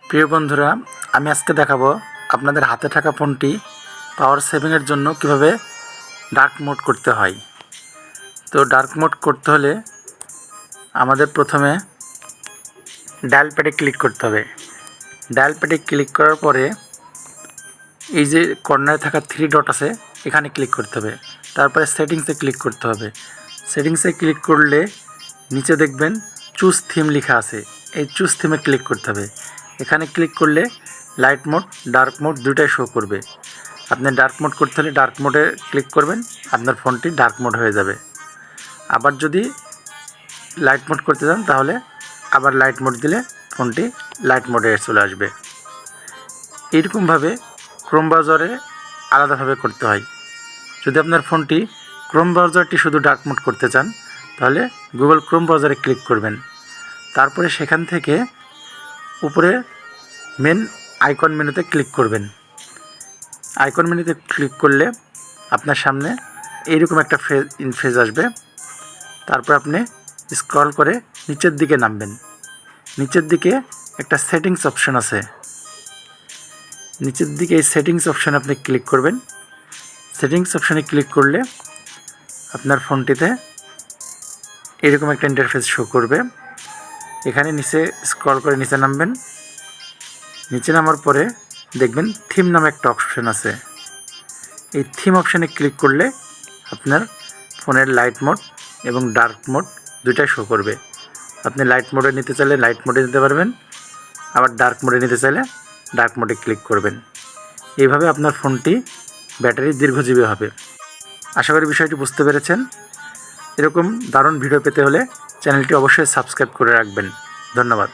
প্রিয় বন্ধুরা, আমি আজকে দেখাবো আপনাদের হাতে থাকা ফোনটি পাওয়ার সেভিংয়ের জন্য কিভাবে ডার্ক মোড করতে হয়। তো ডার্ক মোড করতে হলে আমাদের প্রথমে ডায়াল প্যাডে ক্লিক করতে হবে। ডায়াল প্যাডে ক্লিক করার পরে এই যে কর্নারে থাকা 3 ডট আছে এখানে ক্লিক করতে হবে। তারপরে সেটিংসে ক্লিক করতে হবে। সেটিংসে ক্লিক করলে নিচে দেখবেন চুজ থিম লেখা আছে, এই চুজ থিমে ক্লিক করতে হবে। এখানে ক্লিক করলে লাইট মোড, ডার্ক মোড দুটাই শো করবে। আপনি ডার্ক মোড করতে হলে ডার্ক মোডে ক্লিক করবেন, আপনার ফোনটি ডার্ক মোড হয়ে যাবে। আবার যদি লাইট মোড করতে চান তাহলে আবার লাইট মোড দিলে ফোনটি লাইট মোডে চলে আসবে। এইরকমভাবে ক্রোম ব্রাউজারে আলাদাভাবে করতে হয়। যদি আপনার ফোনটি ক্রোম ব্রাউজারটি শুধু ডার্ক মোড করতে চান তাহলে গুগল ক্রোম ব্রাউজারে ক্লিক করবেন। তারপরে সেখান থেকে উপরে মেন আইকন মেনুতে ক্লিক করবেন। আইকন মেনুতে ক্লিক করলে আপনার সামনে এইরকম একটা ইন্টারফেস আসবে। তারপর আপনি স্ক্রল করে নিচের দিকে নামবেন। নিচের দিকে একটা সেটিংস অপশন আছে, নিচের দিকে এই সেটিংস অপশানে আপনি ক্লিক করবেন। সেটিংস অপশানে ক্লিক করলে আপনার ফোনটিতে এরকম একটা ইন্টারফেস শো করবে। এখানে নিচে স্ক্রল করে নিচে নামবেন। নিচে নামার পরে দেখবেন থিম নামে একটা অপশান আছে, এই থিম অপশানে ক্লিক করলে আপনার ফোনের লাইট মোড এবং ডার্ক মোড দুইটাই শো করবে। আপনি লাইট মোডে নিতে চাইলে লাইট মোডে নিতে পারবেন, আবার ডার্ক মোডে নিতে চাইলে ডার্ক মোডে ক্লিক করবেন। এইভাবে আপনার ফোনটি ব্যাটারি দীর্ঘজীবী হবে। আশা করি বিষয়টি বুঝতে পেরেছেন। এরকম দারুণ ভিডিও পেতে হলে চ্যানেলটি অবশ্যই সাবস্ক্রাইব করে রাখবেন। ধন্যবাদ।